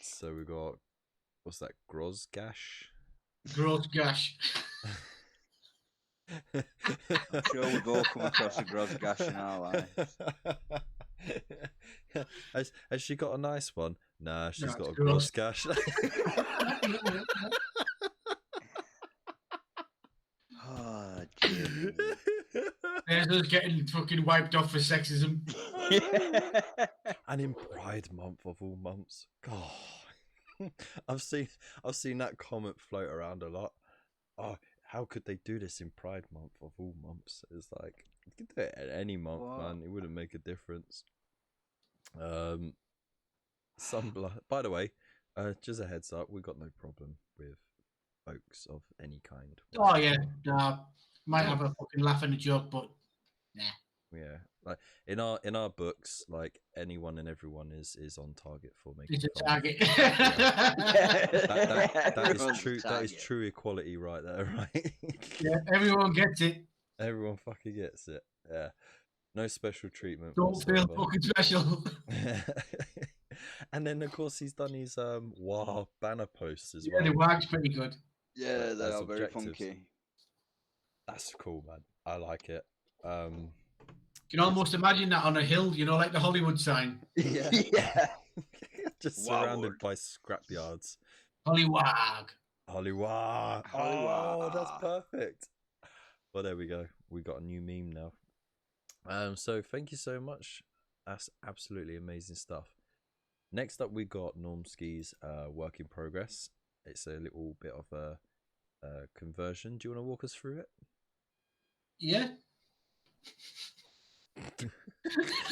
So we got, what's that? Grozgash. I'm sure we've all come across a Grozgash in our lives. Has she got a nice one? Nah, she's got a gross. Grozgash. Oh, dear. There's us getting fucking wiped off for sexism. And in Pride Month of all months, God, I've seen that comment float around a lot. Oh, how could they do this in Pride Month of all months? It's like you could do it at any month, man. It wouldn't make a difference. By the way, just a heads up, we got no problem with folks of any kind. Oh yeah, might have a fucking laugh and a joke, but nah. Yeah, like in our books, like anyone and everyone is on target for making. It's a target. That is true. That is true equality right there, right? Yeah, everyone gets it. Everyone fucking gets it. Yeah, no special treatment. Don't whatsoever. feel fucking special. And then of course he's done his WAR banner posts as well. Yeah, the WAR's pretty good. Yeah, they are very funky. That's cool, man. I like it. You can almost imagine that on a hill, you know, like the Hollywood sign. Yeah. Yeah. Just surrounded by scrapyards. Hollywag. Oh, that's perfect. Well, there we go. We got a new meme now. So thank you so much. That's absolutely amazing stuff. Next up, we got Normski's work in progress. It's a little bit of a conversion. Do you want to walk us through it? Yeah.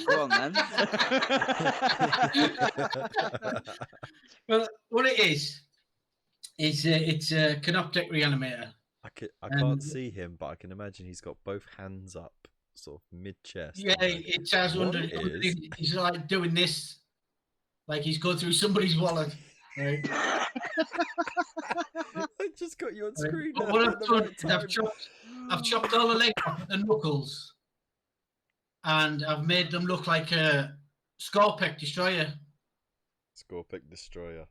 Go on then. Well, what it is it's a Canoptic reanimator. I can't see him, but I can imagine he's got both hands up, sort of mid-chest. Yeah, it says underneath. He's like doing this, like he's going through somebody's wallet. Right? I just got you on screen. But what I've done is I've chopped all the legs off and knuckles, and I've made them look like a Scorpic Destroyer. Scorpic Destroyer.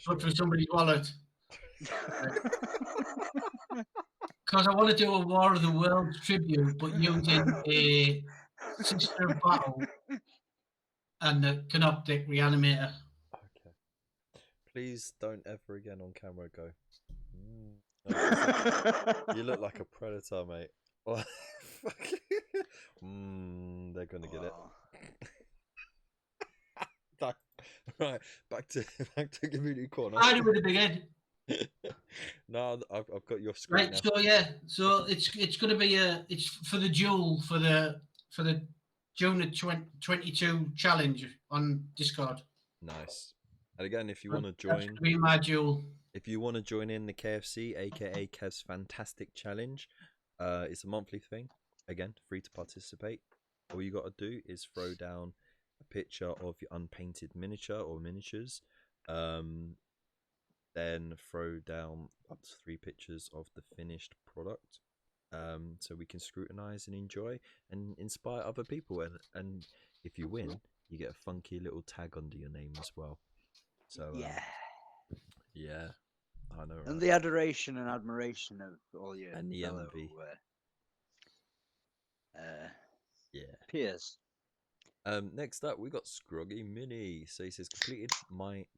Look through somebody's wallet. Because I want to do a War of the Worlds tribute, but using a Sister of Battle and the Canoptic reanimator. Okay. Please don't ever again on camera go. You look like a predator, mate. They're gonna get it. Right, back to community corner. I do with a big head. No, I've got your screen. Right, now. So it's going to be it's for the duel for the June 2022 challenge on Discord. Nice. And again, if you want to join, that's going to be my duel. If you want to join in the KFC, aka Kev's Fantastic Challenge, it's a monthly thing. Again, free to participate. All you got to do is throw down a picture of your unpainted miniature or miniatures. Then throw down up to 3 pictures of the finished product, so we can scrutinize and enjoy and inspire other people. And if you win, you get a funky little tag under your name as well. So yeah, I know. Right? And the adoration and admiration of all your and the envy. Peers. Next up, we got Scroggy Mini. So he says, completed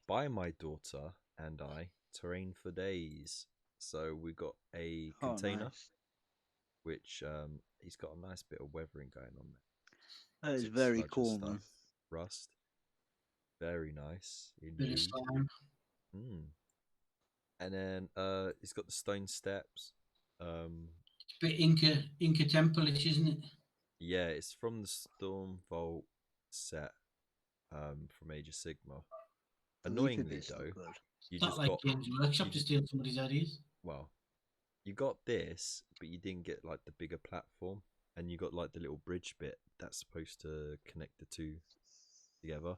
by my daughter and I, terrain for days. So we got a container, nice. which he's got a nice bit of weathering going on there. That is Some very sludge cool, and man. stuff. Rust. Very nice Bit of indeed. slime. And then he's got the stone steps. It's a bit Inca temple-ish, isn't it? Yeah, it's from the Storm Vault set from Age of Sigma. Annoyingly though, you Not just like got Games Workshop to steal somebody's ideas. well, you got this, but you didn't get like the bigger platform, and you got like the little bridge bit that's supposed to connect the two together.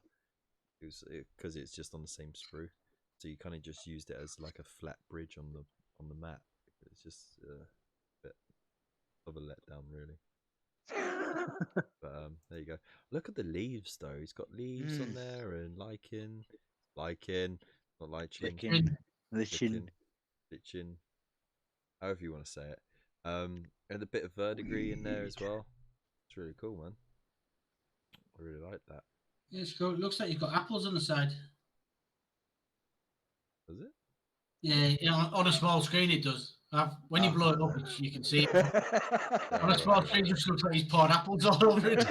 Because it's just on the same sprue, so you kind of just used it as like a flat bridge on the map. It's just a bit of a letdown, really. But there you go. Look at the leaves though. He's got leaves on there and lichen, not lichen, lichen, however you want to say it. And a bit of verdigris in there as well. It's really cool, man. I really like that. Yeah, it's cool. It looks like you've got apples on the side. Does it? Yeah, on a small screen it does. When you blow it up, you can see it. On a small screen, it just looks like he's poured apples all over it.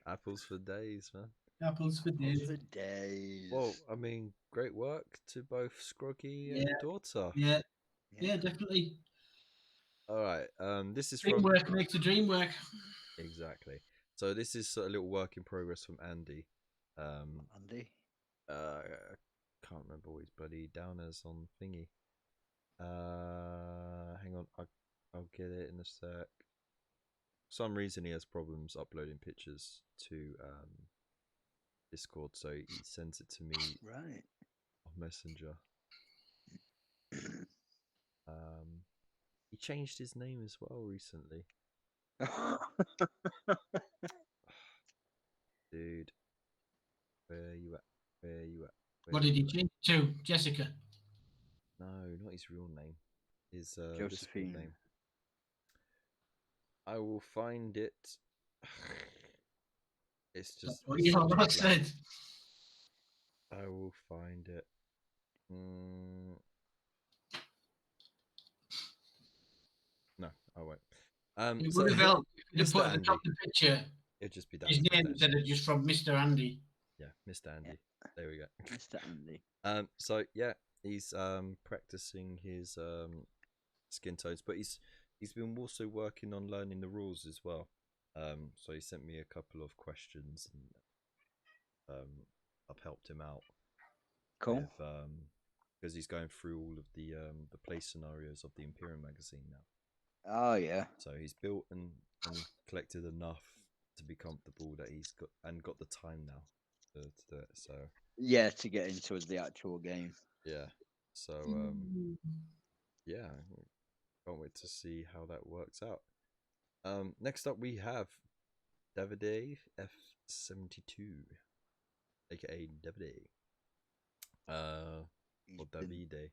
Apples for days, man. Apples for days. For days. Well, I mean, great work to both Scroggy and daughter. Yeah, definitely. All right. This is dream work makes the dream work. Exactly. So this is a little work in progress from Andy. Andy. I can't remember what his buddy down as on thingy. Hang on, I'll get it in a sec. For some reason he has problems uploading pictures to Discord, so he sends it to me right on Messenger. He changed his name as well recently. Dude, where you at? What did he change to? Jessica? No, not his real name. His Josephine name. I will find it. It's just what you said. I will find it. No, I won't. It would have helped if you put at the Andy. top of the picture. It'd just be that. His name instead of just from Mr. Andy. Yeah, Mr. Andy. Yeah. There we go. Mr. Andy. So yeah, he's practicing his skin tones, but he's been also working on learning the rules as well. So he sent me a couple of questions, and I've helped him out. Cool. Because he's going through all of the play scenarios of the Imperium magazine now. Oh yeah. So he's built and collected enough to be comfortable that he's got the time now to do it. So yeah, to get into the actual game. Yeah. So yeah, can't wait to see how that works out. Next up we have Davide F72, aka Davide. Or Davide.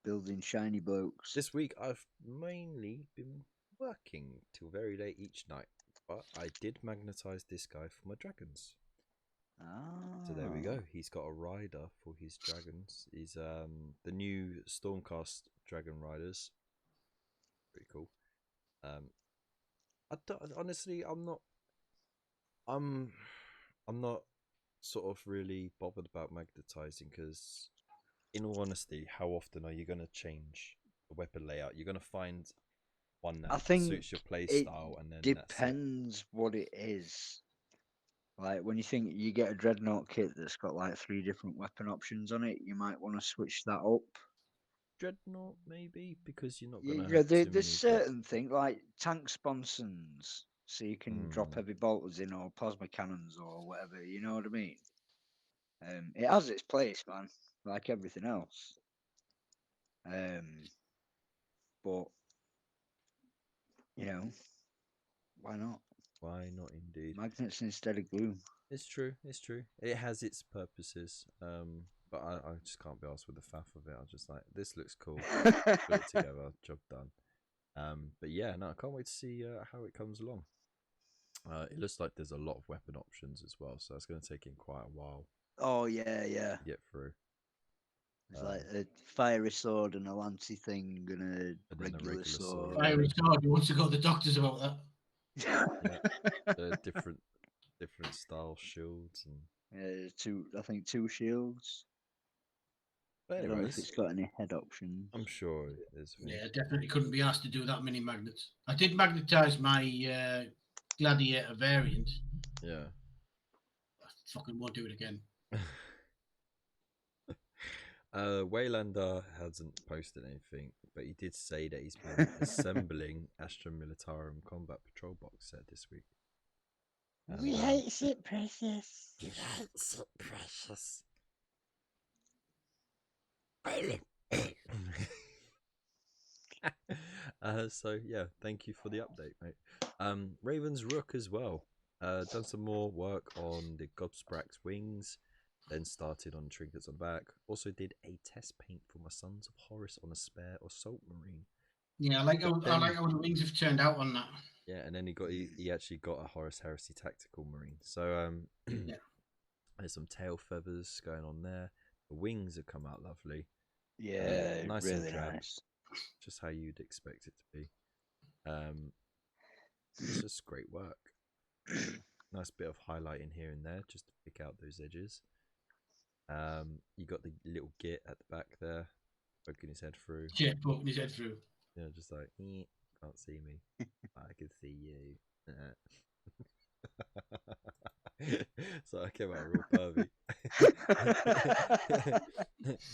Building shiny blokes. This week I've mainly been working till very late each night, but I did magnetize this guy for my dragons. So there we go. He's got a rider for his dragons. He's the new Stormcast dragon riders. Pretty cool. Honestly, I'm not sort of really bothered about magnetizing, because in all honesty, how often are you going to change the weapon layout? You're going to find one that suits your play style, and then depends what it is. Like when you think you get a Dreadnought kit that's got like 3 different weapon options on it, you might want to switch that up. Dreadnought maybe, because you're not going to have there's certain things like tank sponsons, so you can drop heavy bolters in, or plasma cannons or whatever, you know what I mean? It has its place, man, like everything else. But you know, why not? Why not, indeed. Magnets instead of glue. It's true. It has its purposes, but I just can't be asked with the faff of it. I'm just like, this looks cool. Put it together, job done. But yeah, no, I can't wait to see how it comes along. It looks like there's a lot of weapon options as well, so it's going to take him quite a while Oh yeah, yeah. to get through. It's like a fiery sword and a lancey thing and a regular sword. Fiery sword. You want to go to the doctors about that? Yeah, different style shields and I think two shields. But I don't know if anyways, it's got any head options. I'm sure there's. Yeah, definitely couldn't be asked to do that many magnets. I did magnetize my Gladiator variant. Yeah. I fucking won't do it again. Waylander hasn't posted anything, but he did say that he's been assembling Astra Militarum Combat Patrol box set this week. We hate it, precious. We hate it, precious. So yeah, thank you for the update, mate. Raven's Rook as well. Done some more work on the Gobsprax wings, then started on trinkets on the back. Also did a test paint for my Sons of Horus on a spare Assault Marine. Yeah, I like how the wings have turned out on that. Yeah, and then he actually got a Horus Heresy Tactical Marine. So yeah. There's some tail feathers going on there. The wings have come out lovely. Yeah, nice really and drab, nice. just how you'd expect it to be. It's just great work. Nice bit of highlighting here and there, just to pick out those edges. You got the little git at the back there, poking his head through. Yeah, poking his head through. Yeah, just like, can't see me, I can see you. So I came out real pervy.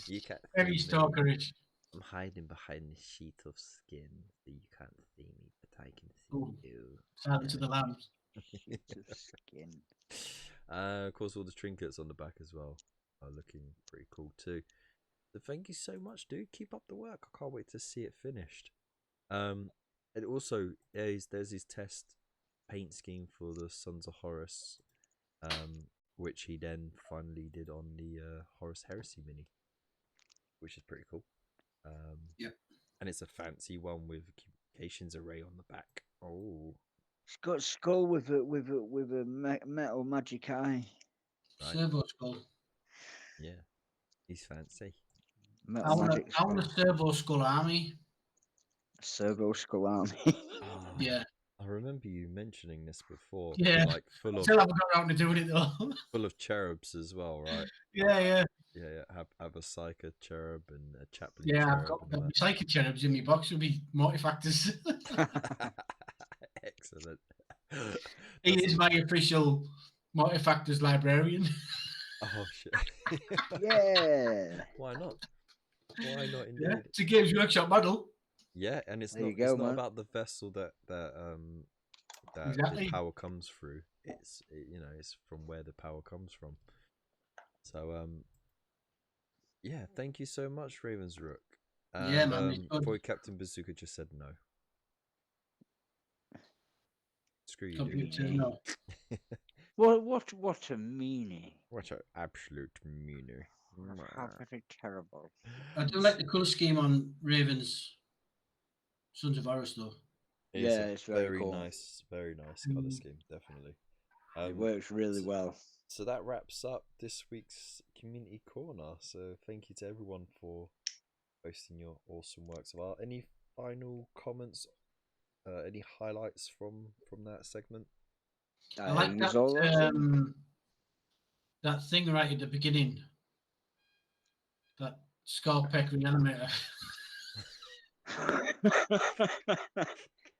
You can't. Very stalkerish. I'm hiding behind this sheet of skin, so you can't see me, but I can see you. Silence of the Lambs. Sheet of skin. Of course, all the trinkets on the back as well are looking pretty cool too. So thank you so much, dude. Keep up the work. I can't wait to see it finished. And also, there's his test paint scheme for the Sons of Horus, which he then finally did on the Horus Heresy mini, which is pretty cool. Yep. And it's a fancy one with communications array on the back. Oh, it's got skull with a metal magic eye. Right. Servo skull. Yeah, he's fancy. I want a servo skull army. Servo skull army. Yeah. I remember you mentioning this before. Yeah. Like full of. Still haven't got around to doing it though. Full of cherubs as well, right? Yeah. Have a Psycho cherub and a Chaplain. Yeah, cherub I've got and the Psycho cherubs in my box. Would be Mortifactors. Excellent. He is my official Mortifactors librarian. Oh shit! Yeah. Why not? Why not? Indeed. Yeah, it's a Games Workshop model. Yeah, and it's There not. you go, It's not man. about the vessel that Exactly. the power comes through. It's it's from where the power comes from. So yeah, thank you so much, Raven's Rook. And, Yeah, man. boy, Captain Bazooka just said no. Screw you, Computer, dude. no. What a meanie. What an absolute meanie. How very terrible. I do like the colour scheme on Raven's Sons of Horus though. It's very cool. Very nice colour scheme, definitely. It works really well. So that wraps up this week's Community Corner. So thank you to everyone for posting your awesome works of art. Any final comments? Any highlights from that segment? I like that that thing right at the beginning. That Skullpeck reanimator.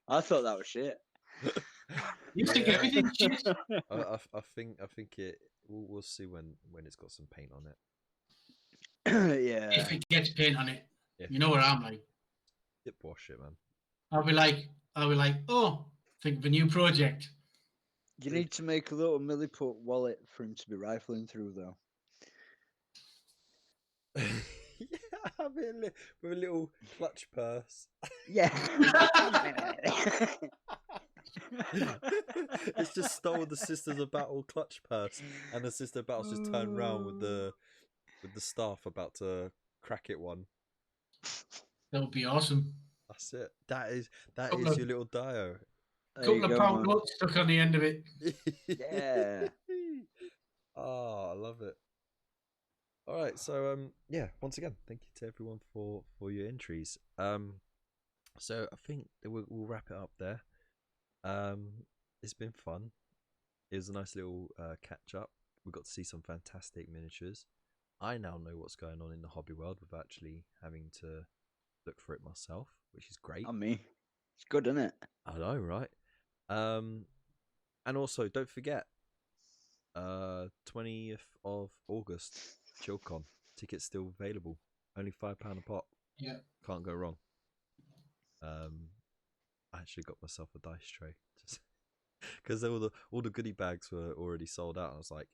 I thought that was shit. You think everything's shit? I think it. We'll see when it's got some paint on it. Yeah. If it gets paint on it, Yeah. you know where I'm like. Dip wash it, man. I'll be like, oh, think of a new project. You need to make a little milliput wallet for him to be rifling through, though. Yeah, with a little clutch purse. Yeah. It's just stole the Sisters of Battle clutch purse, and the Sister of Battle's just turned around with the staff about to crack it one. That would be awesome. That's it. That is Couple of- your little dio. Couple of pound notes stuck on the end of it. Yeah. Oh, I love it. All right, so yeah, once again, thank you to everyone for your entries. So I think that we'll wrap it up there. It's been fun. It was a nice little catch up. We got to see some fantastic miniatures. I now know what's going on in the hobby world without actually having to look for it myself, which is great. On me. It's good, isn't it? I know, right? And also don't forget, 20th of August, ChillCon. Tickets still available. Only £5 a pop. Yeah. Can't go wrong. I actually got myself a dice tray just because all the goodie bags were already sold out. I was like,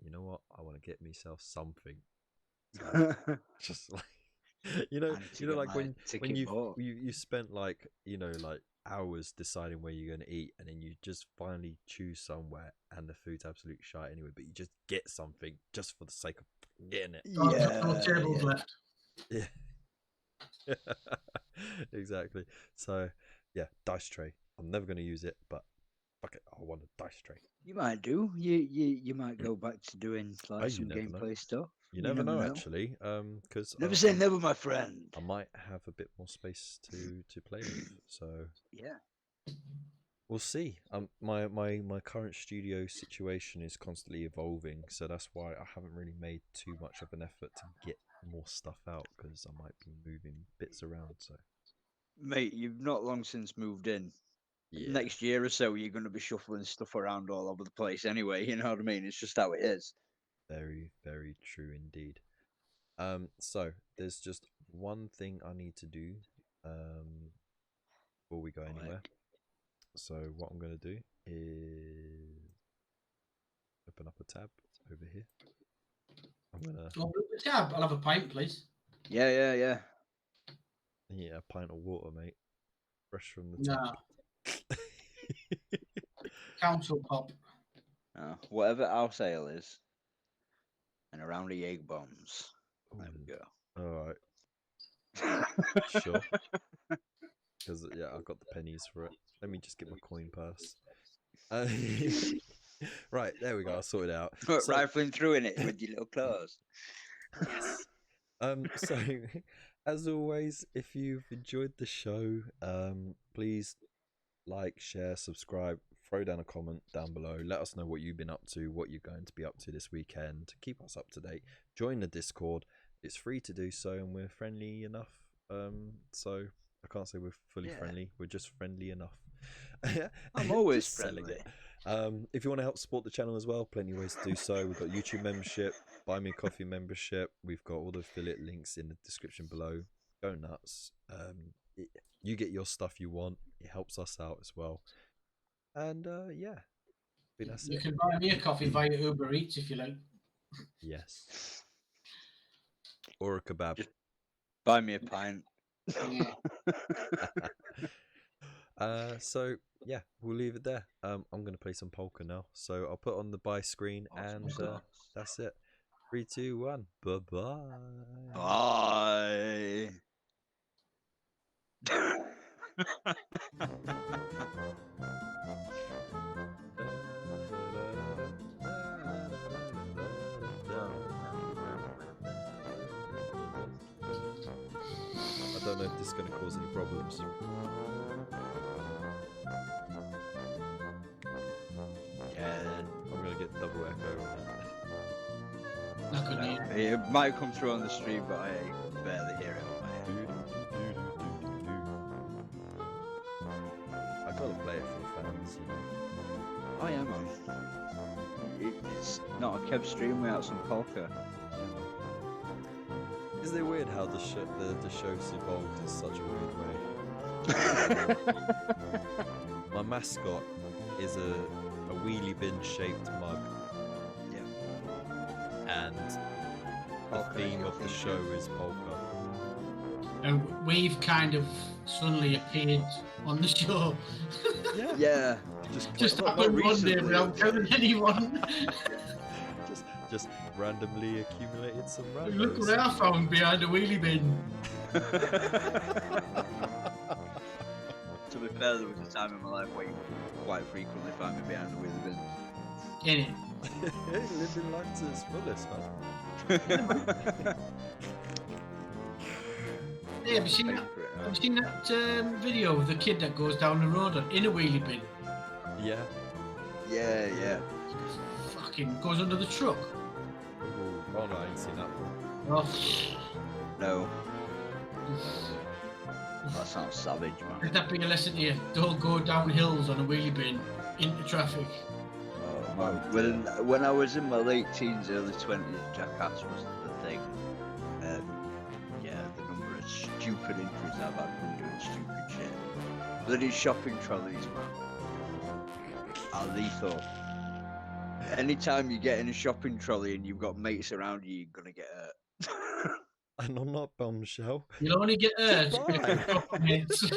you know what? I want to get myself something. So, just like like when you spent like like hours deciding where you're going to eat, and then you just finally choose somewhere, and the food's absolute shite anyway, but you just get something just for the sake of getting it. No tables left. Yeah. Exactly. So yeah, dice tray. I'm never going to use it, but fuck it, I want a dice tray. You might do. You might go back to doing like some gameplay stuff. You never know, actually. Because never say never, my friend. I might have a bit more space to play with. So yeah, we'll see. My current studio situation is constantly evolving, so that's why I haven't really made too much of an effort to get more stuff out, because I might be moving bits around. So, mate, you've not long since moved in. Yeah. Next year or so, you're going to be shuffling stuff around all over the place anyway. You know what I mean? It's just how it is. Very, very true indeed. So there's just one thing I need to do before we go anywhere. So what I'm going to do is open up a tab over here. I'm going to open the tab. I'll have a pint, please. Yeah. Yeah, a pint of water, mate. Fresh from the tap. Council pop. Whatever our sale is. And a round of egg bombs. There we go. All right. Sure. Because yeah, I've got the pennies for it. Let me just get my coin purse. Right, there we go. I'll sort it out. Rifling through in it with your little claws. Yes. So as always, if you've enjoyed the show, please like, share, subscribe, throw down a comment down below. Let us know what you've been up to, what you're going to be up to this weekend. Keep us up to date. Join the Discord. It's free to do so, and we're friendly enough. So I can't say we're fully friendly. We're just friendly enough. I'm always friendly. If you want to help support the channel as well, plenty of ways to do so. We've got YouTube membership, Buy Me a Coffee membership. We've got all the affiliate links in the description below. Go nuts. You get your stuff you want. It helps us out as well. And yeah, I think that's you it. can buy me a coffee via Uber Eats if you like. Yes. Or a kebab. Just buy me a pint. So yeah, we'll leave it there. I'm gonna play some polka now, so I'll put on the buy screen, and that's it. 3, 2, 1. Bye-bye. Bye. I don't know if this is going to cause any problems. Yeah, I'm going to get double echo. Not gonna hear it. it might come through on the stream, but I barely hear it on my head. I gotta play it for fans, you know. Oh yeah, man. It's not a Kev stream without some polka. Isn't it weird how the show's evolved in such a weird way? My mascot is a wheelie bin shaped mug. Yeah. And the theme of the show is polka. And we've kind of suddenly appeared on the show. Yeah. Just happened one day without telling anyone. Just randomly accumulated some randos. Look what I found behind a wheelie bin. fair, there was a time in my life where you quite frequently find me behind the wheelie bin. In it. Living life to its fullest, man. Hey, have you seen that? Have you seen that video of the kid that goes down the road in a wheelie bin? Yeah. Yeah. Fucking goes under the truck. Ooh, oh no, I ain't seen that one. Oh. No. That sounds savage, man. Let that be a lesson to you. Don't go down hills on a wheelie bin into traffic. Oh, man. When I was in my late teens, early 20s, jackass was the thing. Yeah, the number of stupid injuries I've had from doing stupid shit. Bloody shopping trolleys, man. Are lethal. Anytime you get in a shopping trolley and you've got mates around you, you're gonna get hurt. And on that bombshell. You'll only get hurt Goodbye. in a couple of minutes.